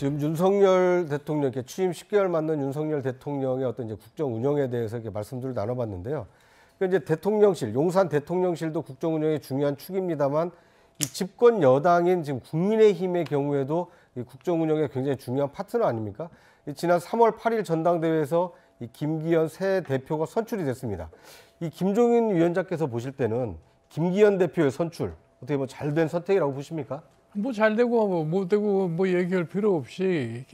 지금 윤석열 대통령, 이렇게 취임 10개월 맞는 윤석열 대통령의 어떤 이제 국정 운영에 대해서 이렇게 말씀들을 나눠봤는데요. 그러니까 이제 대통령실, 용산 대통령실도 국정 운영의 중요한 축입니다만 이 집권 여당인 지금 국민의힘의 경우에도 이 국정 운영의 굉장히 중요한 파트너 아닙니까? 지난 3월 8일 전당대회에서 이 김기현 새 대표가 선출이 됐습니다. 이 김종인 위원장께서 보실 때는 김기현 대표의 선출 어떻게 뭐 잘된 선택이라고 보십니까? 뭐 잘 되고 뭐 못 되고 뭐 얘기할 필요 없이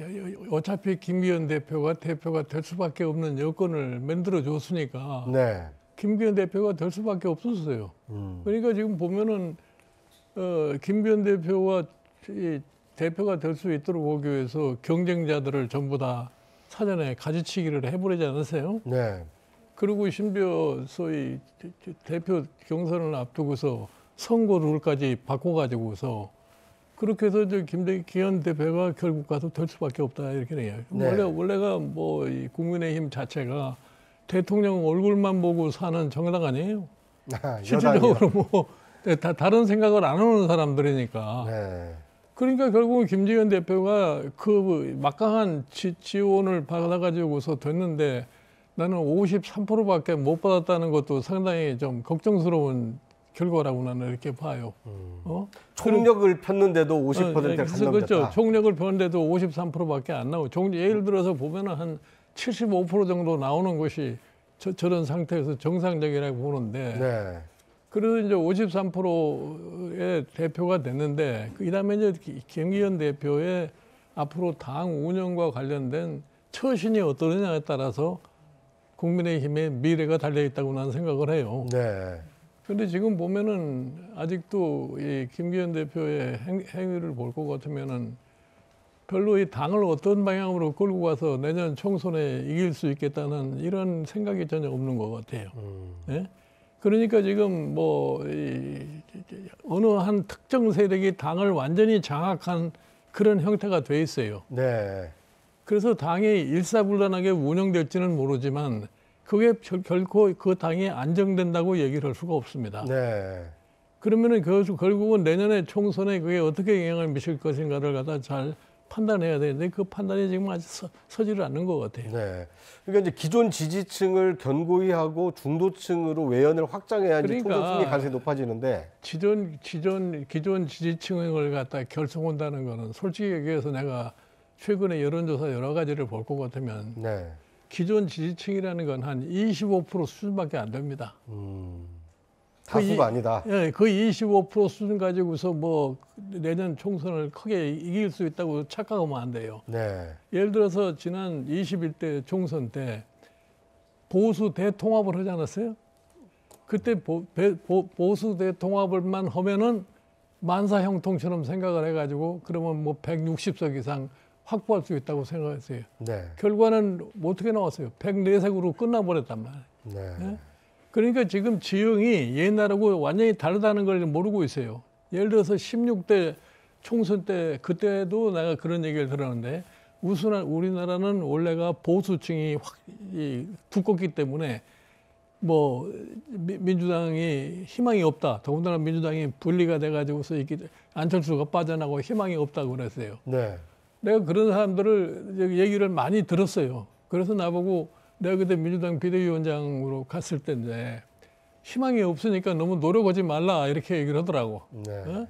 어차피 김기현 대표가 될 수밖에 없는 여건을 만들어 줬으니까 네. 김기현 대표가 될 수밖에 없었어요. 그러니까 지금 보면은 김기현 대표가 대표가 될 수 있도록 하기 위해서 경쟁자들을 전부 다 사전에 가지치기를 해버리지 않았어요? 네. 그리고 심지어 소위 대표 경선을 앞두고서 선거 룰까지 바꿔가지고서 그렇게 해서 김기현 대표가 결국 가서 될 수밖에 없다 이렇게 돼요. 네. 원래가 뭐 이 국민의힘 자체가 대통령 얼굴만 보고 사는 정당 아니에요. 실질적으로 뭐 다른 생각을 안 하는 사람들이니까. 네. 그러니까 결국은 김기현 대표가 그 막강한 지원을 받아가지고서 됐는데 나는 53%밖에 못 받았다는 것도 상당히 좀 걱정스러운 결과라고 나는 이렇게 봐요. 총력을 폈는데도 50%를 감당됐다. 그렇죠. 총력을 폈는데도 53%밖에 안 나오고. 예를 들어서 보면은 한 75% 정도 나오는 것이 저런 상태에서 정상적이라고 보는데. 네. 그래서 이제 53%의 대표가 됐는데 그다음에 이제 김기현 대표의 앞으로 당 운영과 관련된 처신이 어떠느냐에 따라서 국민의힘의 미래가 달려 있다고 나는 생각을 해요. 네. 그런데 지금 보면은 아직도 이 김기현 대표의 행위를 볼 것 같으면은 별로 이 당을 어떤 방향으로 끌고 가서 내년 총선에 이길 수 있겠다는 이런 생각이 전혀 없는 것 같아요. 예? 그러니까 지금 뭐 어느 한 특정 세력이 당을 완전히 장악한 그런 형태가 돼 있어요. 네. 그래서 당이 일사불란하게 운영될지는 모르지만 그게 결코 그 당이 안정된다고 얘기를 할 수가 없습니다. 네. 그러면은 결국은 내년에 총선에 그게 어떻게 영향을 미칠 것인가를 갖다 잘 판단해야 되는데 그 판단이 지금 아직 서지를 않는 것 같아요. 네. 그러니까 이제 기존 지지층을 견고히 하고 중도층으로 외연을 확장해야 이제 총선 승리 가능성이 높아지는데 기존 지지층을 갖다 결성한다는 거는 솔직히 얘기해서 내가 최근에 여론조사 여러 가지를 볼 것 같으면 네. 기존 지지층이라는 건 한 25% 수준밖에 안 됩니다. 다수가 아니다. 예, 그 25% 수준 가지고서 뭐 내년 총선을 크게 이길 수 있다고 착각하면 안 돼요. 네. 예를 들어서 지난 21대 총선 때 보수 대통합을 하지 않았어요? 그때 보수 대통합을만 하면은 만사 형통처럼 생각을 해가지고 그러면 뭐 160석 이상 확보할 수 있다고 생각했어요. 네. 결과는 어떻게 나왔어요? 104석으로 끝나버렸단 말이에요. 네. 예? 그러니까 지금 지형이 옛날하고 완전히 다르다는 걸 모르고 있어요. 예를 들어서 16대 총선 때 그때도 내가 그런 얘기를 들었는데 우리나라는 원래가 보수층이 두껍기 때문에 뭐 민주당이 희망이 없다. 더군다나 민주당이 분리가 돼가지고서 이렇게 안철수가 빠져나가고 희망이 없다고 그랬어요. 네. 내가 그런 사람들을 얘기를 많이 들었어요. 그래서 나보고 내가 그때 민주당 비대위원장으로 갔을 때인데 희망이 없으니까 너무 노력하지 말라 이렇게 얘기를 하더라고. 네. 어?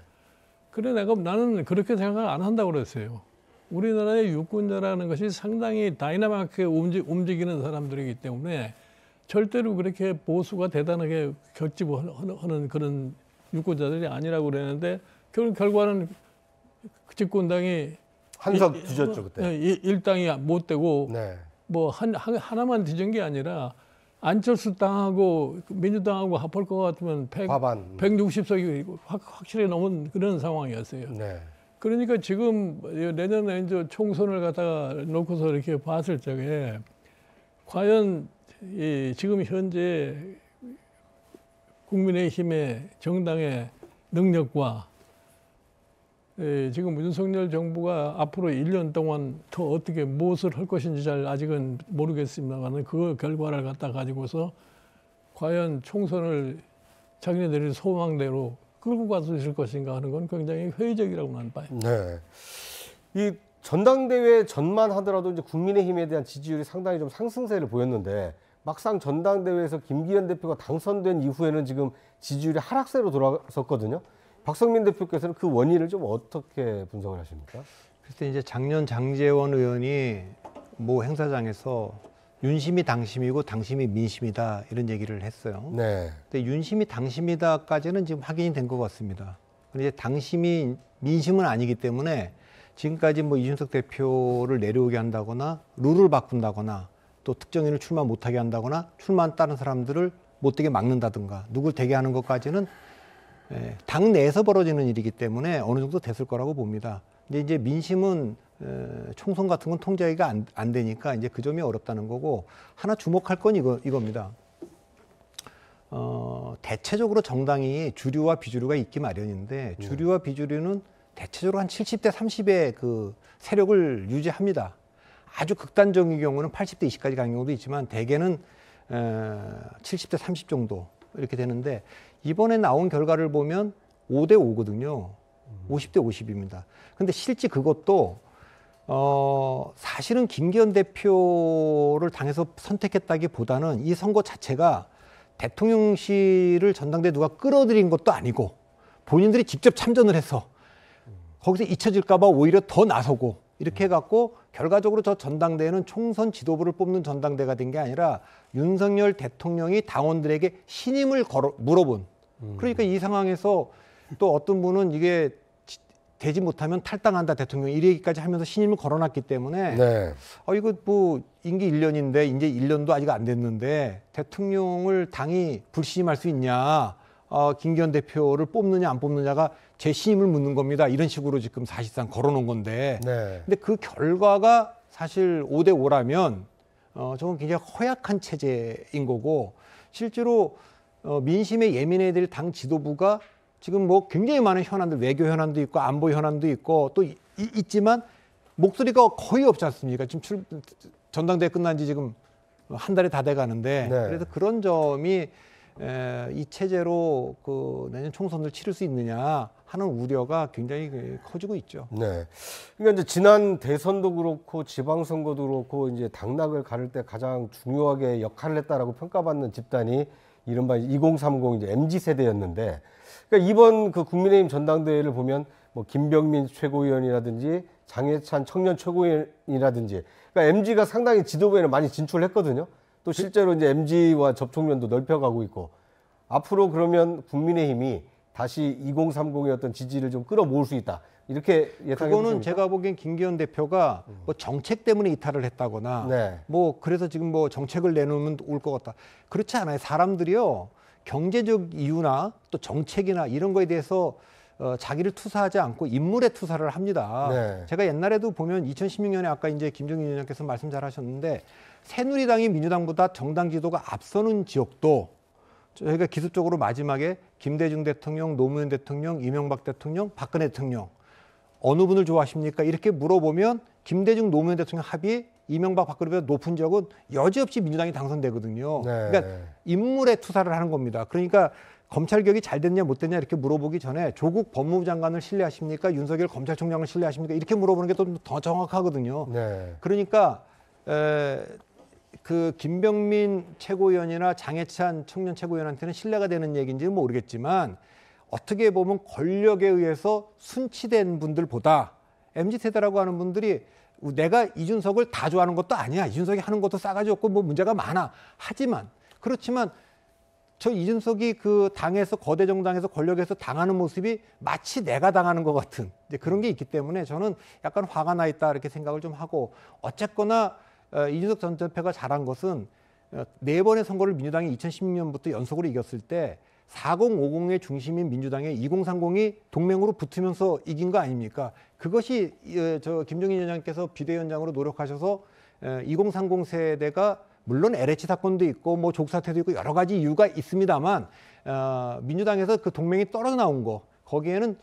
그래 나는 그렇게 생각 안 한다고 그랬어요. 우리나라의 유권자라는 것이 상당히 다이나믹하게 움직이는 사람들이기 때문에 절대로 그렇게 보수가 대단하게 결집하는 그런 유권자들이 아니라고 그랬는데 결과는 집권당이 한석 뒤졌죠 그때. 일당이 못 되고 네. 뭐 하나만 뒤진 게 아니라 안철수 당하고 민주당하고 합할 것 같으면 160석이 확실히 넘은 그런 상황이었어요. 네. 그러니까 지금 내년에 이제 총선을 갖다가 놓고서 이렇게 봤을 적에 과연 지금 현재 국민의힘의 정당의 능력과 지금 윤석열 정부가 앞으로 1년 동안 더 어떻게 무엇을 할 것인지 잘 아직은 모르겠습니다만 그 결과를 갖다 가지고서 과연 총선을 자기네들이 소망대로 끌고 갈 수 있을 것인가 하는 건 굉장히 회의적이라고 나는 봐요. 네. 이 전당대회 전만 하더라도 이제 국민의힘에 대한 지지율이 상당히 좀 상승세를 보였는데 막상 전당대회에서 김기현 대표가 당선된 이후에는 지금 지지율이 하락세로 돌아섰거든요. 박성민 대표께서는 그 원인을 좀 어떻게 분석을 하십니까? 그때 이제 작년 장제원 의원이 모 행사장에서 윤심이 당심이고 당심이 민심이다 이런 얘기를 했어요. 네. 근데 윤심이 당심이다까지는 지금 확인이 된 것 같습니다. 그런데 당심이 민심은 아니기 때문에 지금까지 뭐 이준석 대표를 내려오게 한다거나 룰을 바꾼다거나 또 특정인을 출마 못하게 한다거나 출마한 다른 사람들을 못되게 막는다든가 누굴 되게 하는 것까지는 당 내에서 벌어지는 일이기 때문에 어느 정도 됐을 거라고 봅니다. 근데 이제 민심은 총선 같은 건 통제하기가 안 되니까 이제 그 점이 어렵다는 거고 하나 주목할 건 이겁니다. 대체적으로 정당이 주류와 비주류가 있기 마련인데 주류와 비주류는 대체적으로 한 70대 30의 그 세력을 유지합니다. 아주 극단적인 경우는 80대 20까지 가는 경우도 있지만 대개는 70대 30 정도 이렇게 되는데 이번에 나온 결과를 보면 5대 5거든요. 50대 50입니다. 근데 실제 그것도 사실은 김기현 대표를 당에서 선택했다기보다는 이 선거 자체가 대통령실을 전당대에 누가 끌어들인 것도 아니고 본인들이 직접 참전을 해서 거기서 잊혀질까 봐 오히려 더 나서고 이렇게 해갖고 결과적으로 저 전당대회는 총선 지도부를 뽑는 전당대회가 된 게 아니라 윤석열 대통령이 당원들에게 신임을 물어본. 그러니까 이 상황에서 또 어떤 분은 이게 되지 못하면 탈당한다 대통령 이 얘기까지 하면서 신임을 걸어놨기 때문에 네. 이거 뭐 임기 1년인데 이제 1년도 아직 안 됐는데 대통령을 당이 불신임할 수 있냐 김기현 대표를 뽑느냐 안 뽑느냐가 제 신임을 묻는 겁니다. 이런 식으로 지금 사실상 걸어놓은 건데 네. 근데 그 결과가 사실 5대 5라면 저건 굉장히 허약한 체제인 거고 실제로 민심에 예민해야 될 당 지도부가 지금 뭐 굉장히 많은 현안들 외교 현안도 있고 안보 현안도 있고 또 있지만 목소리가 거의 없지 않습니까? 지금 전당대회 끝난 지 지금 한 달이 다 돼 가는데 네. 그래서 그런 점이 이 체제로 그 내년 총선을 치를 수 있느냐 하는 우려가 굉장히 커지고 있죠. 네. 그러니까 이제 지난 대선도 그렇고 지방선거도 그렇고 이제 당락을 가를 때 가장 중요하게 역할을 했다라고 평가받는 집단이 이른바 2030 이제 MZ 세대였는데, 그러니까 이번 그 국민의힘 전당대회를 보면 뭐 김병민 최고위원이라든지 장해찬 청년 최고위원이라든지, 그러니까 MZ가 상당히 지도부에는 많이 진출했거든요. 또 실제로 이제 MZ와 접촉면도 넓혀가고 있고, 앞으로 그러면 국민의힘이 다시 2030의 어떤 지지를 좀 끌어모을 수 있다, 이렇게 예상해 보십니까? 그거는 제가 보기엔 김기현 대표가 뭐 정책 때문에 이탈을 했다거나 네. 뭐 그래서 지금 뭐 정책을 내놓으면 올 것 같다. 그렇지 않아요. 사람들이요. 경제적 이유나 또 정책이나 이런 거에 대해서 자기를 투사하지 않고 인물에 투사를 합니다. 네. 제가 옛날에도 보면 2016년에 아까 이제 김종인 위원장께서 말씀 잘 하셨는데 새누리당이 민주당보다 정당 지도가 앞서는 지역도 저희가 기술적으로 마지막에 김대중 대통령, 노무현 대통령, 이명박 대통령, 박근혜 대통령 어느 분을 좋아하십니까? 이렇게 물어보면 김대중, 노무현 대통령 합이 이명박, 박근혜보다 높은 지역은 여지없이 민주당이 당선되거든요. 네. 그러니까 인물에 투사를 하는 겁니다. 그러니까 검찰 개혁이 잘 됐냐 못 됐냐 이렇게 물어보기 전에 조국 법무부 장관을 신뢰하십니까? 윤석열 검찰총장을 신뢰하십니까? 이렇게 물어보는 게 더 정확하거든요. 네. 그러니까 그 김병민 최고위원이나 장해찬 청년 최고위원한테는 신뢰가 되는 얘기인지는 모르겠지만 어떻게 보면 권력에 의해서 순치된 분들보다 MZ세대라고 하는 분들이 내가 이준석을 다 좋아하는 것도 아니야. 이준석이 하는 것도 싸가지 없고 뭐 문제가 많아. 하지만 그렇지만 저 이준석이 그 당에서 거대 정당에서 권력에서 당하는 모습이 마치 내가 당하는 것 같은 이제 그런 게 있기 때문에 저는 약간 화가 나 있다 이렇게 생각을 좀 하고 어쨌거나 이준석 전 대표가 잘한 것은 4번의 선거를 민주당이 2016년부터 연속으로 이겼을 때 4050의 중심인 민주당의 2030이 동맹으로 붙으면서 이긴 거 아닙니까? 그것이 저 김종인 위원장께서 비대위원장으로 노력하셔서 2030 세대가 물론 LH 사건도 있고 뭐 조국 사태도 있고 여러 가지 이유가 있습니다만 민주당에서 그 동맹이 떨어져 나온 거 거기에는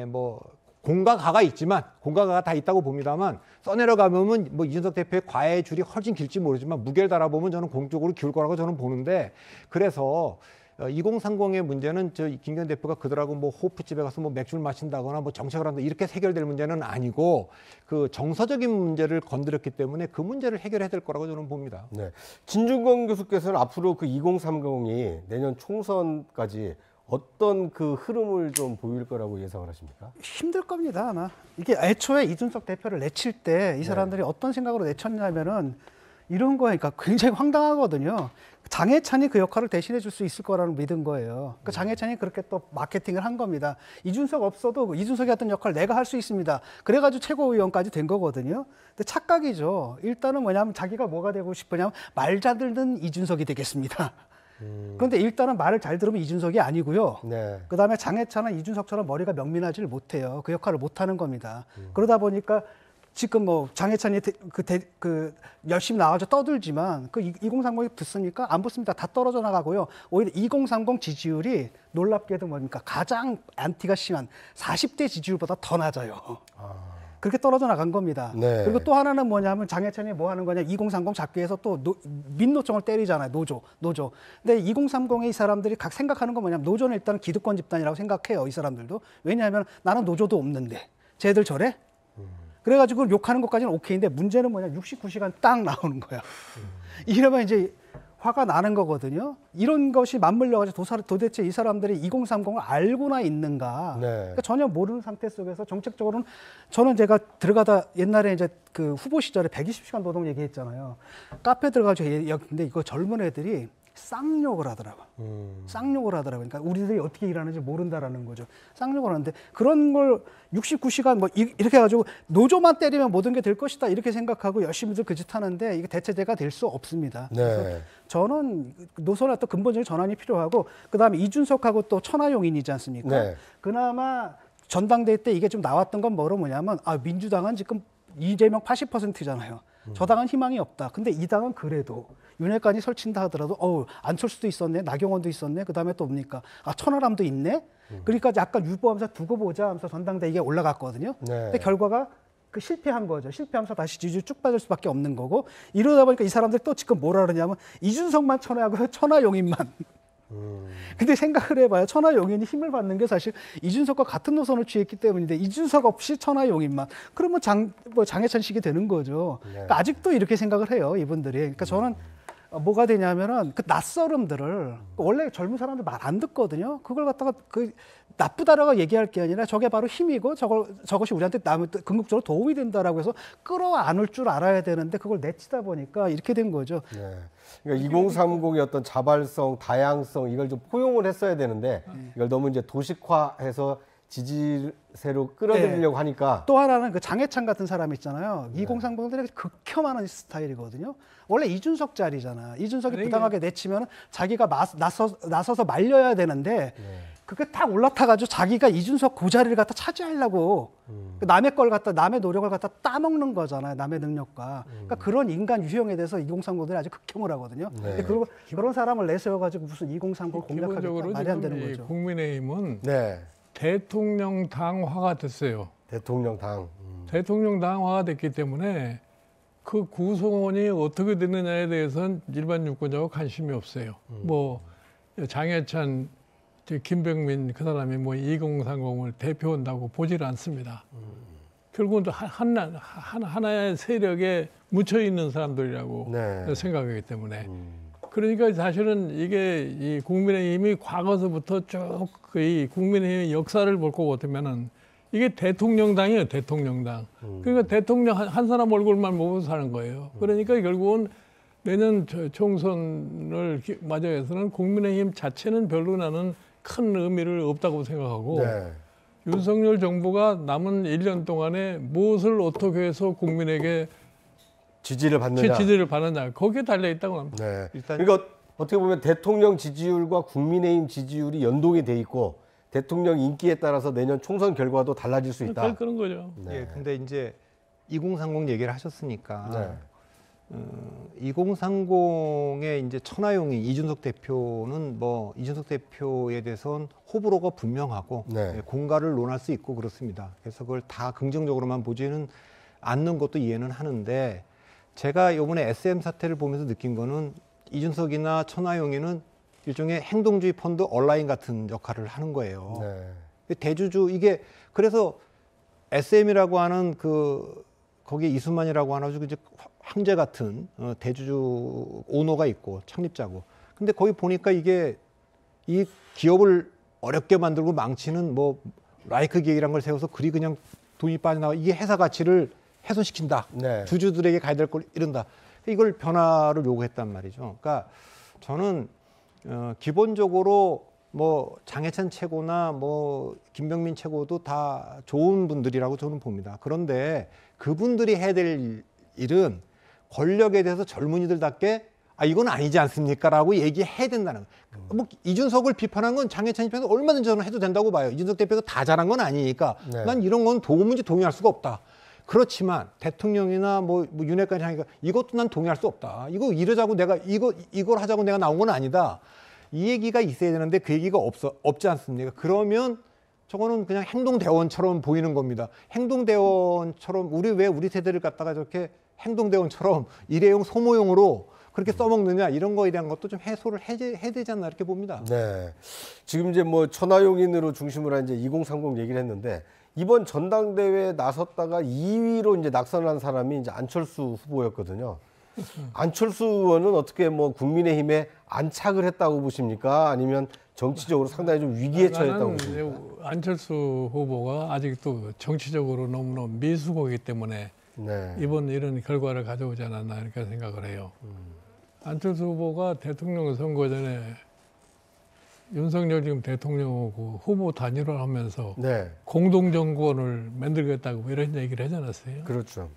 뭐 공과 가가 있지만 공과 가가 다 있다고 봅니다만 써내려가면 뭐 이준석 대표의 과외의 줄이 훨씬 길지 모르지만 무게를 달아보면 저는 공적으로 기울 거라고 저는 보는데 그래서 2030의 문제는 저 김기현 대표가 그들하고 뭐 호프집에 가서 뭐 맥주를 마신다거나 뭐 정책을 한다 이렇게 해결될 문제는 아니고 그 정서적인 문제를 건드렸기 때문에 그 문제를 해결해야 될 거라고 저는 봅니다. 네. 진중권 교수께서는 앞으로 그 2030이 내년 총선까지 어떤 그 흐름을 좀 보일 거라고 예상을 하십니까? 힘들 겁니다, 아마. 이게 애초에 이준석 대표를 내칠 때 이 사람들이 어떤 생각으로 내쳤냐면은 이런 거니까 굉장히 황당하거든요. 장해찬이 그 역할을 대신해 줄 수 있을 거라는 믿은 거예요. 그 장해찬이 그렇게 또 마케팅을 한 겁니다. 이준석 없어도 이준석이 했던 역할을 내가 할 수 있습니다. 그래가지고 최고위원까지 된 거거든요. 근데 착각이죠. 일단은 뭐냐면 자기가 뭐가 되고 싶으냐면 말 잘 듣는 이준석이 되겠습니다. 그런데 일단은 말을 잘 들으면 이준석이 아니고요. 네. 그다음에 장해찬은 이준석처럼 머리가 명민하지를 못해요. 그 역할을 못하는 겁니다. 그러다 보니까 지금 뭐 장해찬이 열심히 나와서 떠들지만 그 2030이 붙습니까? 안 붙습니다. 다 떨어져 나가고요. 오히려 2030 지지율이 놀랍게도 뭡니까? 가장 안티가 심한 40대 지지율보다 더 낮아요. 그렇게 떨어져 나간 겁니다. 네. 그리고 또 하나는 뭐냐면 장해찬이 뭐 하는 거냐? 2030 잡기 위해서 또 민노총을 때리잖아요. 노조. 근데 2030의 이 사람들이 각 생각하는 건 뭐냐면 노조는 일단 기득권 집단이라고 생각해요. 이 사람들도. 왜냐하면 나는 노조도 없는데 쟤들 저래? 그래가지고 욕하는 것까지는 오케이인데 문제는 뭐냐? 69시간 딱 나오는 거야. 이러면 이제 화가 나는 거거든요. 이런 것이 맞물려가지고 도대체 이 사람들이 2030을 알고나 있는가? 네. 그러니까 전혀 모르는 상태 속에서 정책적으로는 저는 제가 들어가다 옛날에 이제 그 후보 시절에 120시간 노동 얘기했잖아요. 카페 들어가서 근데 이거 젊은 애들이 쌍욕을 하더라고. 쌍욕을 하더라고. 그러니까 우리들이 어떻게 일하는지 모른다라는 거죠. 쌍욕을 하는데 그런 걸 69시간 뭐 이렇게 해가지고 노조만 때리면 모든 게 될 것이다 이렇게 생각하고 열심히들 그 짓 하는데 이게 대체제가 될 수 없습니다. 네. 그래서 저는 노선의 또 근본적인 전환이 필요하고 그다음에 이준석하고 또 천하용인이지 않습니까? 네. 그나마 전당대회 때 이게 좀 나왔던 건 뭐냐면 민주당은 지금 이재명 80%잖아요. 저 당은 희망이 없다. 근데 이 당은 그래도 윤핵관이 설친다 하더라도 안철수도 있었네, 나경원도 있었네, 그 다음에 또 뭡니까? 천하람도 있네. 그러니까 약간 유보하면서 두고 보자 하면서 전당대회 이게 올라갔거든요. 네. 근데 결과가 그 실패한 거죠. 실패하면서 다시 지지율 쭉 빠질 수밖에 없는 거고 이러다 보니까 이 사람들 또 지금 뭐라 그러냐면 이준석만 천하하고 천하용인만. 근데 생각을 해봐요. 천하용인이 힘을 받는 게 사실 이준석과 같은 노선을 취했기 때문인데 이준석 없이 천하용인만. 그러면 장해찬식이 되는 거죠. 네. 그러니까 아직도 이렇게 생각을 해요. 이분들이. 그러니까 저는 뭐가 되냐면은 그 낯설음들을 원래 젊은 사람들 말 안 듣거든요. 그걸 갖다가 그 나쁘다라고 얘기할 게 아니라 저게 바로 힘이고 저것이 우리한테 궁극적으로 도움이 된다라고 해서 끌어안을 줄 알아야 되는데 그걸 내치다 보니까 이렇게 된 거죠. 네. 그러니까 2030의 어떤 자발성, 다양성 이걸 좀 포용을 했어야 되는데 이걸 너무 이제 도식화해서 지지세로 끌어들이려고 하니까 또 하나는 그 장해찬 같은 사람 있잖아요. 2030들이 극혐하는 스타일이거든요. 원래 이준석 자리잖아. 이준석이 부당하게 내치면 자기가 나서서 말려야 되는데 그게 딱 올라타가지고 자기가 이준석 그 자리를 갖다 차지하려고 남의 걸 갖다 남의 노력을 갖다 따먹는 거잖아요. 남의 능력과. 그러니까 그런 인간 유형에 대해서 2030들이 아주 극혐을 하거든요. 네. 그리고 그런 사람을 내세워가지고 무슨 2030 공략하겠다 기본적으로 말이 안 지금 되는 이 거죠. 국민의힘은 네. 대통령 당화가 됐어요. 대통령 당. 대통령 당화가 됐기 때문에 그 구성원이 어떻게 되느냐에 대해서는 일반 유권자가 관심이 없어요. 뭐 장해찬, 김병민 그 사람이 뭐 2030을 대표한다고 보질 않습니다. 결국은 또 하나의 세력에 묻혀 있는 사람들이라고 네. 생각하기 때문에 그러니까 사실은 이게 이 국민의힘이 과거서부터 쭉 이 국민의힘의 역사를 볼 것 같으면은 이게 대통령당이에요, 대통령당. 그러니까 대통령 한 사람 얼굴만 보고 사는 거예요. 그러니까 결국은 내년 총선을 맞이해서는 국민의힘 자체는 별로 나는 큰 의미를 없다고 생각하고 네. 윤석열 정부가 남은 1년 동안에 무엇을 어떻게 해서 국민에게 지지를 받느냐. 지지를 받느냐 거기에 달려 있다고 합니다. 네. 일단 그러니까 어떻게 보면 대통령 지지율과 국민의힘 지지율이 연동이 돼 있고 대통령 인기에 따라서 내년 총선 결과도 달라질 수 있다. 그런 거죠. 네. 예, 근데 이제 2030 얘기를 하셨으니까 네. 2030의 이제 천하용인 이준석 대표는 뭐 이준석 대표에 대해서는 호불호가 분명하고 네. 예, 공갈을 논할 수 있고 그렇습니다. 그래서 그걸 다 긍정적으로만 보지는 않는 것도 이해는 하는데 제가 이번에 SM 사태를 보면서 느낀 거는 이준석이나 천하용인은 일종의 행동주의 펀드 온라인 같은 역할을 하는 거예요. 네. 대주주 이게 그래서 SM이라고 하는 거기에 이수만이라고 하는 아주 이제 황제 같은 대주주 오너가 있고 창립자고. 근데 거기 보니까 이게 이 기업을 어렵게 만들고 망치는 뭐 라이크 계획이란 걸 세워서 그리 그냥 돈이 빠져나와 이게 회사 가치를 훼손시킨다. 네. 주주들에게 가야 될 걸 이른다. 이걸 변화를 요구했단 말이죠. 그러니까 저는 기본적으로 뭐 장해찬 최고나 뭐 김병민 최고도 다 좋은 분들이라고 저는 봅니다. 그런데 그분들이 해야 될 일은 권력에 대해서 젊은이들답게 이건 아니지 않습니까라고 얘기해야 된다는 거예요. 뭐 이준석을 비판한 건 장해찬 입장에서 얼마든지 저는 해도 된다고 봐요. 이준석 대표가 다 잘한 건 아니니까 네. 난 이런 건 도무지 동의할 수가 없다. 그렇지만 대통령이나 뭐 윤핵관이 하니까 이것도 난 동의할 수 없다. 이거 이러자고 내가 이걸 하자고 내가 나온 건 아니다. 이 얘기가 있어야 되는데 그 얘기가 없지 않습니까? 그러면 저거는 그냥 행동대원처럼 보이는 겁니다. 행동대원처럼 우리 세대를 갖다가 저렇게 행동대원처럼 일회용 소모용으로 그렇게 써먹느냐 이런 거에 대한 것도 좀 해소를 해야 되지 않나 이렇게 봅니다. 네. 지금 이제 뭐 천하용인으로 중심으로 한 이제 2030 얘기를 했는데 이번 전당대회에 나섰다가 2위로 이제 낙선한 사람이 이제 안철수 후보였거든요. 안철수 의원은 어떻게 뭐 국민의힘에 안착을 했다고 보십니까? 아니면 정치적으로 상당히 좀 위기에 처했다고 보십니까? 안철수 후보가 아직도 정치적으로 너무너무 미숙하기 때문에 네. 이번 이런 결과를 가져오지 않았나 이렇게 생각을 해요. 안철수 후보가 대통령 선거 전에 윤석열 지금 대통령하고 후보 단일화를 하면서 네. 공동정권을 만들겠다고 이런 얘기를 하지 않았어요? 그렇죠.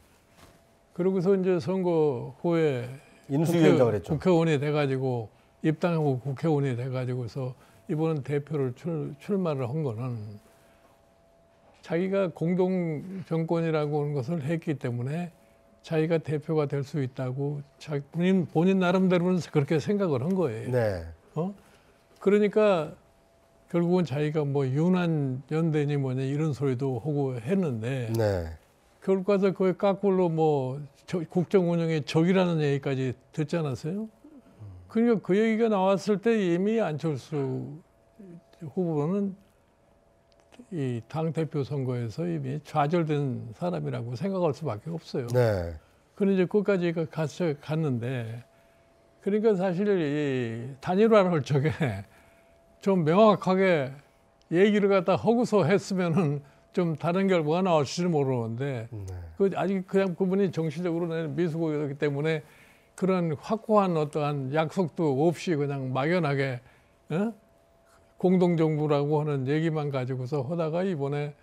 그러고서 이제 선거 후에 인수위원장을 했죠. 국회의원이 돼가지고 입당하고 국회의원이 돼가지고서 이번 대표를 출마를 한 거는 자기가 공동정권이라고 하는 것을 했기 때문에 자기가 대표가 될 수 있다고 본인 나름대로는 그렇게 생각을 한 거예요. 네. 그러니까 결국은 자기가 뭐 윤한 연대니 뭐냐 이런 소리도 하고 했는데 네. 결국 가서 거기 까꿀로 뭐 국정 운영의 적이라는 얘기까지 듣지 않았어요? 그러니까 그 얘기가 나왔을 때 이미 안철수 후보는 이 당대표 선거에서 이미 좌절된 사람이라고 생각할 수밖에 없어요. 네. 그런데 이제 거기까지 갔는데 그러니까 사실 이 단일화를 할 적에 좀 명확하게 얘기를 갖다 하고서 했으면은 좀 다른 결과가 나올지는 모르는데 아직 그냥 그분이 정치적으로는 미숙하기 때문에 그런 확고한 어떠한 약속도 없이 그냥 막연하게 공동정부라고 하는 얘기만 가지고서 하다가 이번에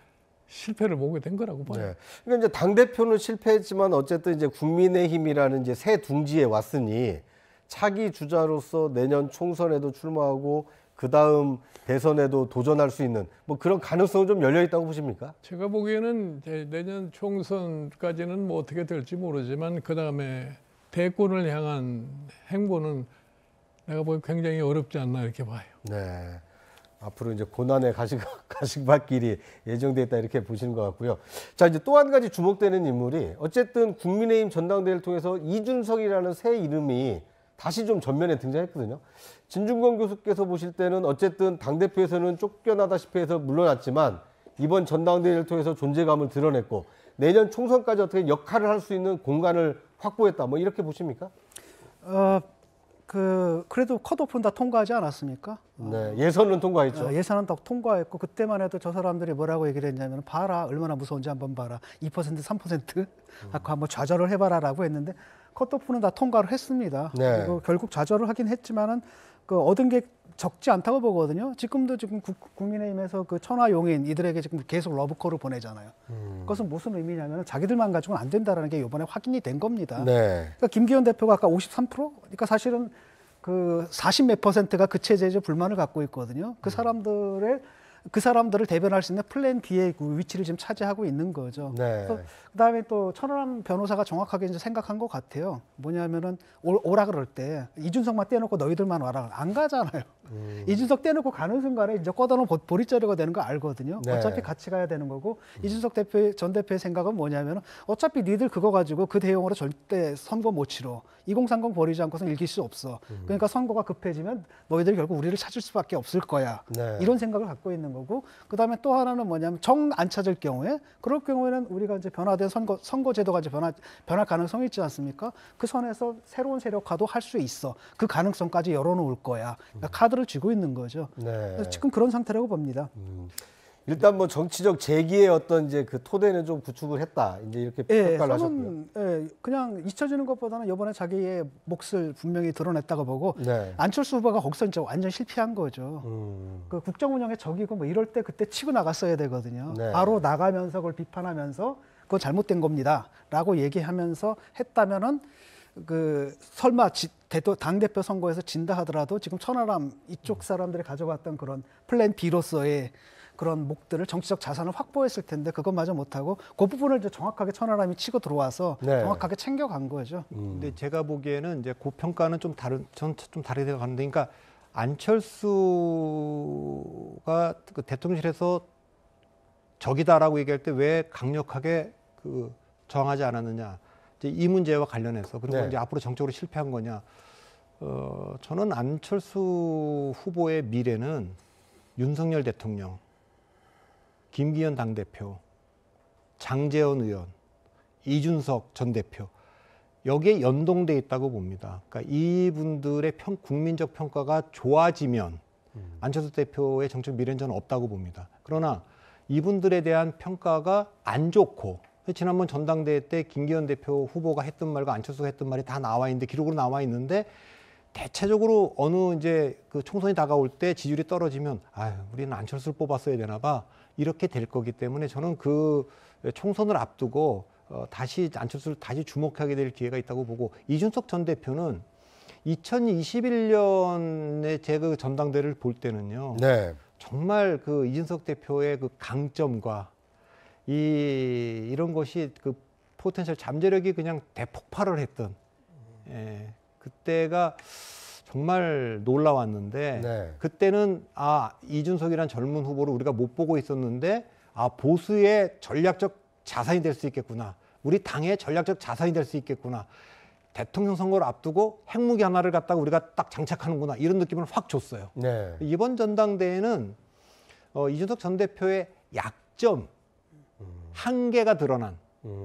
실패를 보게 된 거라고 봐요. 네. 그러니까 이제 당 대표는 실패했지만 어쨌든 이제 국민의힘이라는 이제 새 둥지에 왔으니 차기 주자로서 내년 총선에도 출마하고 그 다음 대선에도 도전할 수 있는 뭐 그런 가능성은 좀 열려 있다고 보십니까? 제가 보기에는 내년 총선까지는 뭐 어떻게 될지 모르지만 그 다음에 대권을 향한 행보는 내가 보기 굉장히 어렵지 않나 이렇게 봐요. 네. 앞으로 이제 고난의 가시밭길이 예정돼 있다 이렇게 보시는 것 같고요. 자, 이제 또 한 가지 주목되는 인물이 어쨌든 국민의힘 전당대회를 통해서 이준석이라는 새 이름이 다시 좀 전면에 등장했거든요. 진중권 교수께서 보실 때는 어쨌든 당대표에서는 쫓겨나다시피 해서 물러났지만 이번 전당대회를 통해서 존재감을 드러냈고 내년 총선까지 어떻게 역할을 할 수 있는 공간을 확보했다. 뭐 이렇게 보십니까? 그래도 컷오프는 다 통과하지 않았습니까? 네, 예선은 통과했죠. 예산은 다 통과했고 그때만 해도 저 사람들이 뭐라고 얘기를 했냐면 봐라 얼마나 무서운지 한번 봐라 2% 3% 아까 한번 좌절을 해봐라라고 했는데 컷오프는 다 통과를 했습니다. 네. 그리고 결국 좌절을 하긴 했지만은 그 얻은 게 적지 않다고 보거든요. 지금도 지금 국민의힘에서 그 천하용인 이들에게 지금 계속 러브콜을 보내잖아요. 그것은 무슨 의미냐면 자기들만 가지고는 안 된다라는 게 이번에 확인이 된 겁니다. 네. 그러니까 김기현 대표가 아까 53%? 그러니까 사실은 그 40몇 %가 그 체제에 불만을 갖고 있거든요. 그 사람들을 대변할 수 있는 플랜 B의 그 위치를 지금 차지하고 있는 거죠. 네. 그다음에 또 천하람 변호사가 정확하게 이제 생각한 것 같아요. 뭐냐면은 오라 그럴 때 이준석만 떼놓고 너희들만 와라 안 가잖아요. 이준석 떼놓고 가는 순간에 이제 꺼다놓은 보릿자루가 되는 거 알거든요. 네. 어차피 같이 가야 되는 거고 이준석 전 대표의 생각은 뭐냐면 어차피 니들 그거 가지고 그 대용으로 절대 선거 못 치러. 2030 버리지 않고서는 이길 수 없어. 그러니까 선거가 급해지면 너희들이 결국 우리를 찾을 수밖에 없을 거야. 네. 이런 생각을 갖고 있는 거고 그다음에 또 하나는 뭐냐면 정 안 찾을 경우에 그럴 경우에는 우리가 이제 변화된 선거제도가 이제 변할 가능성이 있지 않습니까? 그 선에서 새로운 세력화도 할 수 있어. 그 가능성까지 열어놓을 거야. 그러니까 카드를 쥐고 있는 거죠. 네. 그래서 지금 그런 상태라고 봅니다. 일단 뭐 정치적 재기의 어떤 이제 그 토대는 좀 구축을 했다. 이제 이렇게 평가를 하셨고요. 저는 그냥 잊혀지는 것보다는 이번에 자기의 몫을 분명히 드러냈다고 보고 네. 안철수 후보가 거기서 이제 완전 실패한 거죠. 그 국정 운영의 적이고 뭐 이럴 때 그때 치고 나갔어야 되거든요. 네. 바로 나가면서 그걸 비판하면서 그건 잘못된 겁니다라고 얘기하면서 했다면은 그 설마 당 대표 선거에서 진다 하더라도 지금 천하람 이쪽 사람들이 가져갔던 그런 플랜 B로서의 그런 목들을 정치적 자산을 확보했을 텐데 그것마저 못하고 그 부분을 이제 정확하게 천하람이 치고 들어와서 네. 정확하게 챙겨간 거죠. 근데 제가 보기에는 이제 그 평가는 좀 전 좀 다르게 생각하는데, 그러니까 안철수가 그 대통령실에서 적이다라고 얘기할 때 왜 강력하게 그 저항하지 않았느냐, 이제 이 문제와 관련해서 그리고 네. 이제 앞으로 정적으로 실패한 거냐, 저는 안철수 후보의 미래는 윤석열 대통령, 김기현 당대표, 장제원 의원, 이준석 전 대표 여기에 연동돼 있다고 봅니다. 그러니까 이분들의 국민적 평가가 좋아지면 안철수 대표의 정책 미래는 저는 없다고 봅니다. 그러나 이분들에 대한 평가가 안 좋고, 지난번 전당대회 때 김기현 대표 후보가 했던 말과 안철수가 했던 말이 다 나와 있는데, 기록으로 나와 있는데, 대체적으로 어느 이제 그 총선이 다가올 때 지지율이 떨어지면 우리는 안철수를 뽑았어야 되나 봐, 이렇게 될 거기 때문에 저는 그 총선을 앞두고 다시 안철수를 다시 주목하게 될 기회가 있다고 보고, 이준석 전 대표는 2021년에 제가 그 전당대회를 볼 때는요, 네. 정말 그 이준석 대표의 그 강점과 이런 것이 그 포텐셜 잠재력이 그냥 대폭발을 했던, 그때가 정말 놀라웠는데, 네. 그때는 이준석이란 젊은 후보를 우리가 못 보고 있었는데 보수의 전략적 자산이 될 수 있겠구나, 우리 당의 전략적 자산이 될 수 있겠구나, 대통령 선거를 앞두고 핵무기 하나를 갖다가 우리가 딱 장착하는구나, 이런 느낌을 확 줬어요. 네. 이번 전당대회는 이준석 전 대표의 약점, 한계가 드러난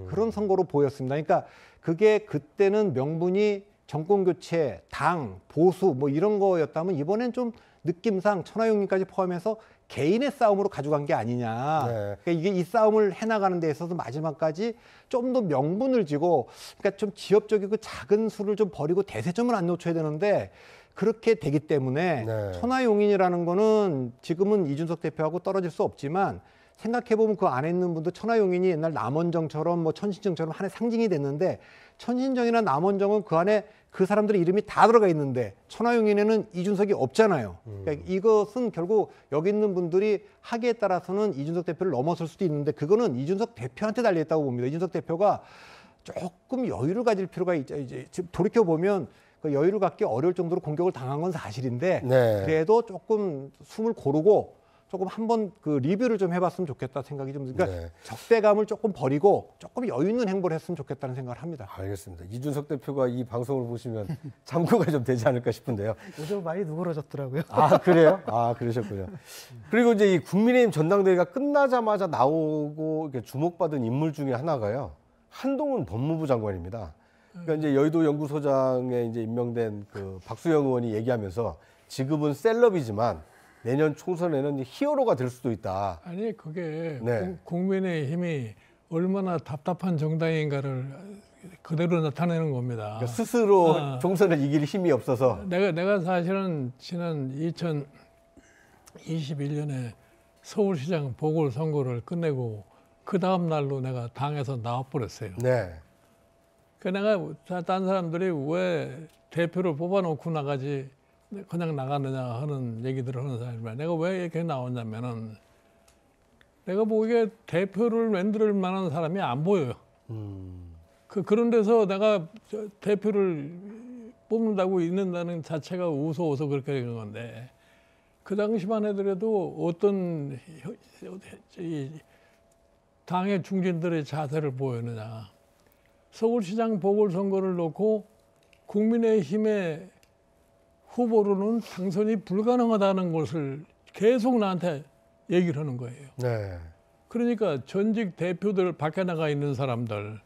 그런 선거로 보였습니다. 그러니까 그게 그때는 명분이 정권교체, 당, 보수 뭐 이런 거였다면, 이번엔 좀 느낌상 천하용님까지 포함해서 개인의 싸움으로 가져간 게 아니냐. 네. 그러니까 이게 이 싸움을 해나가는 데 있어서 마지막까지 좀 더 명분을 지고, 그러니까 좀 지엽적이고 작은 수를 좀 버리고 대세점을 안 놓쳐야 되는데, 그렇게 되기 때문에 네. 천하용인이라는 거는 지금은 이준석 대표하고 떨어질 수 없지만, 생각해보면 그 안에 있는 분도 천하용인이 옛날 남원정처럼 뭐 천신정처럼 하나의 상징이 됐는데, 천신정이나 남원정은 그 안에 그 사람들의 이름이 다 들어가 있는데 천하용인에는 이준석이 없잖아요. 그러니까 이것은 결국 여기 있는 분들이 하기에 따라서는 이준석 대표를 넘어설 수도 있는데, 그거는 이준석 대표한테 달려있다고 봅니다. 이준석 대표가 조금 여유를 가질 필요가 있죠. 이제 돌이켜보면 그 여유를 갖기 어려울 정도로 공격을 당한 건 사실인데, 네. 그래도 조금 숨을 고르고 조금 한번 그 리뷰를 좀 해봤으면 좋겠다 생각이 좀, 그러니까 네. 적대감을 조금 버리고 조금 여유 있는 행보를 했으면 좋겠다는 생각을 합니다. 알겠습니다. 이준석 대표가 이 방송을 보시면 참고가 좀 되지 않을까 싶은데요. 요즘 많이 누그러졌더라고요. 그래요? 그러셨군요. 그리고 이제 이 국민의힘 전당대회가 끝나자마자 나오고 이렇게 주목받은 인물 중에 하나가요, 한동훈 법무부 장관입니다. 그러니까 이제 여의도 연구소장에 이제 임명된 그 박수영 의원이 얘기하면서 지금은 셀럽이지만 내년 총선에는 히어로가 될 수도 있다. 아니 그게 네. 국민의힘이 얼마나 답답한 정당인가를 그대로 나타내는 겁니다. 그러니까 스스로 총선을 이길 힘이 없어서. 내가 사실은 지난 2021년에 서울시장 보궐선거를 끝내고 그 다음 날로 내가 당에서 나와버렸어요. 네. 그 내가 딴 사람들이 왜 대표를 뽑아놓고 나가지 그냥 나가느냐 하는 얘기들을 하는 사람이지만, 내가 왜 이렇게 나왔냐면은 내가 보기에 대표를 만들 만한 사람이 안 보여요. 그런 데서 내가 대표를 뽑는다고 있는다는 자체가 우스워서 그렇게 된 건데, 그 당시만 하더라도 어떤 이 당의 중진들의 자세를 보였느냐. 서울시장 보궐선거를 놓고 국민의힘의 후보로는 당선이 불가능하다는 것을 계속 나한테 얘기를 하는 거예요. 네. 그러니까 전직 대표들 밖에 나가 있는 사람들,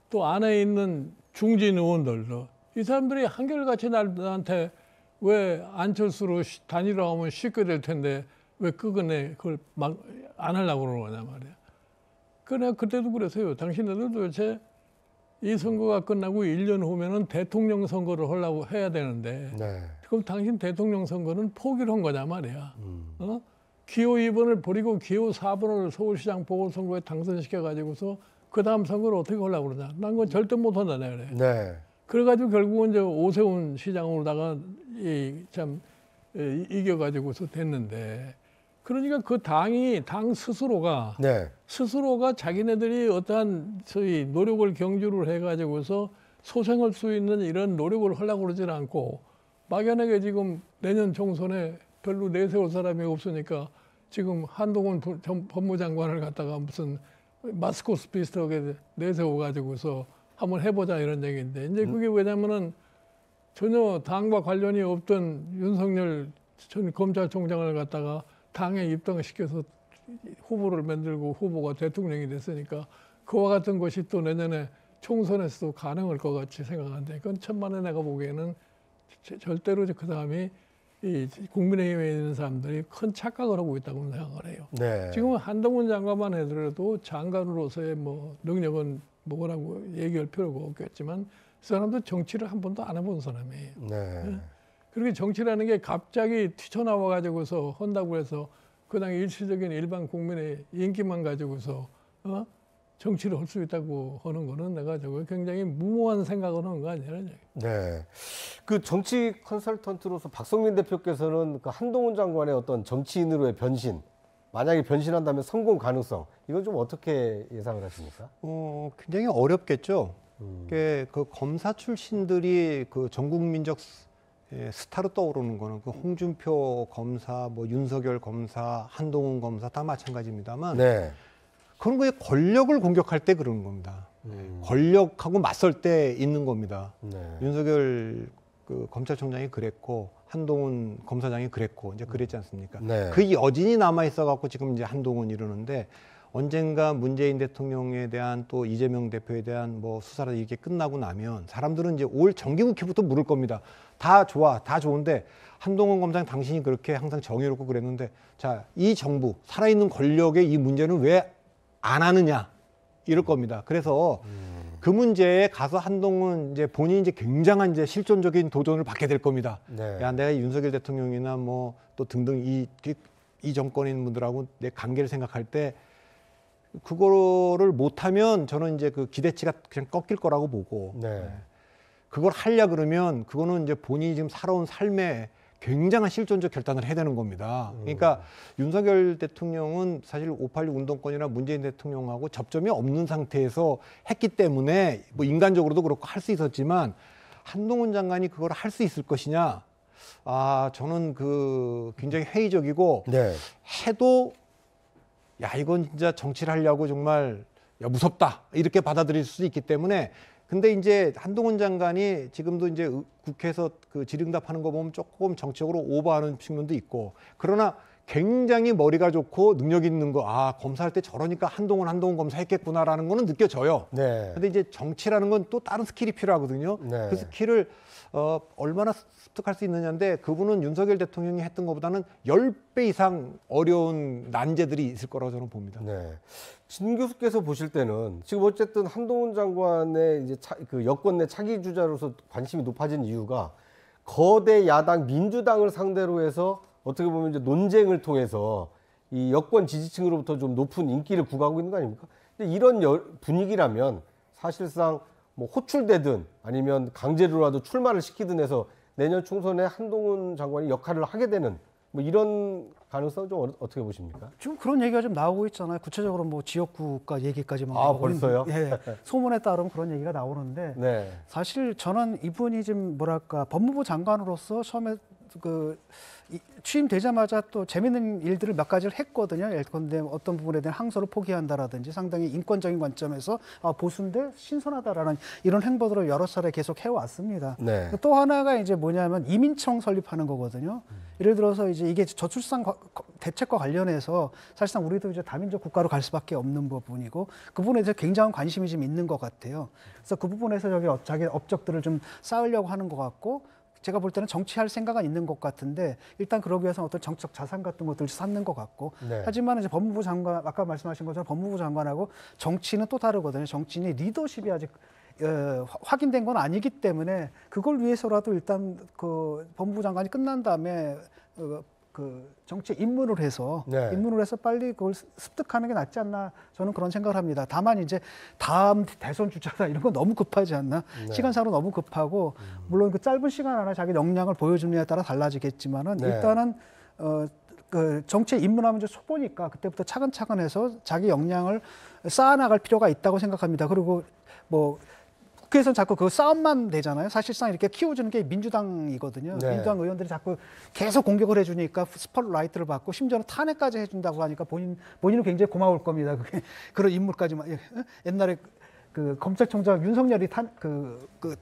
또 안에 있는 중진 의원들도 이 사람들이 한결같이 나한테 왜 안철수로 단일화하면 쉽게 될 텐데 왜 끝끝내 그걸 막 안 하려고 그러는 거냐 말이야. 그래 그때도 그랬어요. 당신네들 도대체 이 선거가 끝나고 1년 후면은 대통령 선거를 하려고 해야 되는데 네. 그럼 당신 대통령 선거는 포기를 한 거냐 말이야. 기호 2번을 버리고 기호 4번을 서울시장 보궐선거에 당선시켜 가지고서 그 다음 선거를 어떻게 하려고 그러냐. 난 그건 절대 못 한다 내가 그래. 네. 그래가지고 결국은 이제 오세훈 시장으로다가 이겨가지고서 됐는데, 그러니까 그 당 스스로가 네. 자기네들이 어떠한 소위 노력을 경주를 해가지고서 소생할 수 있는 이런 노력을 하려고 그러질 않고 막연하게 지금 내년 총선에 별로 내세울 사람이 없으니까 지금 한동훈 법무장관을 갖다가 무슨 마스코스 비슷하게 내세워가지고서 한번 해보자 이런 얘기인데, 이제 그게 왜냐면은 전혀 당과 관련이 없던 윤석열 전 검찰총장을 갖다가 당에 입당시켜서 후보를 만들고 후보가 대통령이 됐으니까 그와 같은 것이 또 내년에 총선에서도 가능할 것 같이 생각하는데, 그건 천만에 내가 보기에는 절대로 그 사람이 이 국민의힘에 있는 사람들이 큰 착각을 하고 있다고 생각을 해요. 네. 지금 한동훈 장관만 해더라도 장관으로서의 뭐 능력은 뭐라고 얘기할 필요가 없겠지만 그 사람도 정치를 한 번도 안 해본 사람이에요. 네. 그렇게 정치라는 게 갑자기 튀쳐나와 가지고서 한다고 해서 그냥 일시적인 일반 국민의 인기만 가지고서 정치를 할 수 있다고 하는 거는 내가 저거 굉장히 무모한 생각을 하는 거 아니냐. 네. 그 정치 컨설턴트로서 박성민 대표께서는 그 한동훈 장관의 어떤 정치인으로의 변신, 만약에 변신한다면 성공 가능성, 이건 좀 어떻게 예상을 하십니까? 굉장히 어렵겠죠. 그 검사 출신들이 그 전국민적 스타로 떠오르는 거는 그 홍준표 검사, 뭐 윤석열 검사, 한동훈 검사 다 마찬가지입니다만, 네. 그런 거에 권력을 공격할 때 그러는 겁니다. 권력하고 맞설 때 있는 겁니다. 네. 윤석열 그 검찰총장이 그랬고 한동훈 검사장이 그랬고 이제 그랬지 않습니까? 네. 그 여진이 남아 있어 갖고 지금 이제 한동훈 이러는데, 언젠가 문재인 대통령에 대한 또 이재명 대표에 대한 뭐 수사가 이렇게 끝나고 나면 사람들은 이제 올 정기국회부터 물을 겁니다. 다 좋아, 다 좋은데 한동훈 검사장 당신이 그렇게 항상 정의롭고 그랬는데, 자, 이 정부 살아있는 권력의 이 문제는 왜 안 하느냐 이럴 겁니다. 그래서 그 문제에 가서 한동훈 이제 본인이 이제 굉장한 이제 실존적인 도전을 받게 될 겁니다. 네. 야, 내가 윤석열 대통령이나 뭐 또 등등 이 정권에 있는 분들하고 내 관계를 생각할 때 그거를 못하면 저는 이제 그 기대치가 그냥 꺾일 거라고 보고, 네. 그걸 하려 그러면 그거는 이제 본인이 지금 살아온 삶에 굉장한 실존적 결단을 해야 되는 겁니다. 그러니까 윤석열 대통령은 사실 586 운동권이나 문재인 대통령하고 접점이 없는 상태에서 했기 때문에 뭐 인간적으로도 그렇고 할 수 있었지만, 한동훈 장관이 그걸 할 수 있을 것이냐? 저는 그 굉장히 회의적이고, 네. 해도 야, 이건 진짜 정치를 하려고 정말 야, 무섭다 이렇게 받아들일 수 있기 때문에. 근데 이제 한동훈 장관이 지금도 이제 국회에서 그 질의응답하는 거 보면 조금 정치적으로 오버하는 측면도 있고, 그러나 굉장히 머리가 좋고 능력 있는 거, 검사할 때 저러니까 한동훈 검사 했겠구나라는 거는 느껴져요. 네. 근데 이제 정치라는 건 또 다른 스킬이 필요하거든요. 네. 그 스킬을 얼마나 습득할 수 있느냐인데, 그분은 윤석열 대통령이 했던 것보다는 10배 이상 어려운 난제들이 있을 거라고 저는 봅니다. 네. 진 교수께서 보실 때는 지금 어쨌든 한동훈 장관의 이제 그 여권 내 차기 주자로서 관심이 높아진 이유가 거대 야당 민주당을 상대로 해서 어떻게 보면 이제 논쟁을 통해서 이 여권 지지층으로부터 좀 높은 인기를 구가하고 있는 거 아닙니까? 근데 이런 분위기라면 사실상 뭐 호출되든 아니면 강제로라도 출마를 시키든 해서 내년 총선에 한동훈 장관이 역할을 하게 되는 뭐 이런 가능성 좀 어떻게 보십니까? 지금 그런 얘기가 좀 나오고 있잖아요. 구체적으로 뭐 지역구가 얘기까지만. 벌써요? 예, 소문에 따르면 그런 얘기가 나오는데, 네. 사실 저는 이분이 좀 뭐랄까 법무부 장관으로서 처음에 취임되자마자 또 재밌는 일들을 몇 가지를 했거든요. 예컨대 어떤 부분에 대한 항소를 포기한다라든지 상당히 인권적인 관점에서 보수인데 신선하다라는 이런 행보들을 여러 차례 계속 해왔습니다. 네. 또 하나가 이제 뭐냐면 이민청 설립하는 거거든요. 예를 들어서 이제 이게 저출산 대책과 관련해서 사실상 우리도 이제 다민족 국가로 갈 수밖에 없는 부분이고 그 부분에 대해서 굉장한 관심이 좀 있는 것 같아요. 그래서 그 부분에서 자기 업적들을 좀 쌓으려고 하는 것 같고 제가 볼 때는 정치할 생각은 있는 것 같은데 일단 그러기 위해서는 어떤 정치적 자산 같은 것들을 쌓는 것 같고 네. 하지만 이제 법무부 장관 아까 말씀하신 것처럼 법무부 장관하고 정치는 또 다르거든요. 정치인이 리더십이 아직 확인된 건 아니기 때문에 그걸 위해서라도 일단 그 법무부 장관이 끝난 다음에 그 정치 입문을 해서 빨리 그걸 습득하는 게 낫지 않나 저는 그런 생각을 합니다. 다만 이제 다음 대선 주자다 이런 건 너무 급하지 않나? 네. 시간상으로 너무 급하고 물론 그 짧은 시간 안에 자기 역량을 보여주느냐에 따라 달라지겠지만은 네. 일단은 그 정치에 입문하면 이제 초보니까 그때부터 차근차근 해서 자기 역량을 쌓아나갈 필요가 있다고 생각합니다. 그리고 뭐 국회에서는 자꾸 그 싸움만 되잖아요. 사실상 이렇게 키워주는 게 민주당이거든요. 네. 민주당 의원들이 자꾸 계속 공격을 해주니까 스포트라이트를 받고 심지어는 탄핵까지 해준다고 하니까 본인은 굉장히 고마울 겁니다. 그게 그런 인물까지만 옛날에 그 검찰총장 윤석열이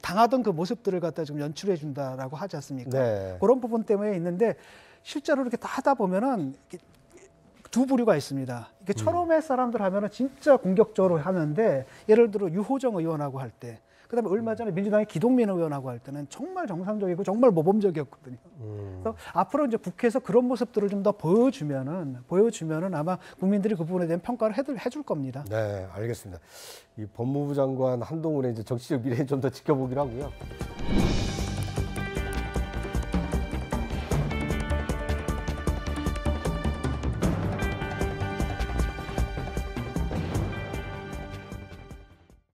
당하던 그 모습들을 갖다 좀 연출해 준다라고 하지 않습니까? 네. 그런 부분 때문에 있는데 실제로 이렇게 다 하다 보면은 두 부류가 있습니다. 이게 철험의 사람들 하면은 진짜 공격적으로 하는데 예를 들어 유호정 의원하고 할 때, 그다음에 얼마 전에 민주당의 기동민 의원하고 할 때는 정말 정상적이고 정말 모범적이었거든요. 그래서 앞으로 이제 국회에서 그런 모습들을 좀 더 보여주면은 아마 국민들이 그 부분에 대한 평가를 해줄 겁니다. 네, 알겠습니다. 이 법무부 장관 한동훈의 이제 정치적 미래 좀 더 지켜보기로 하고요.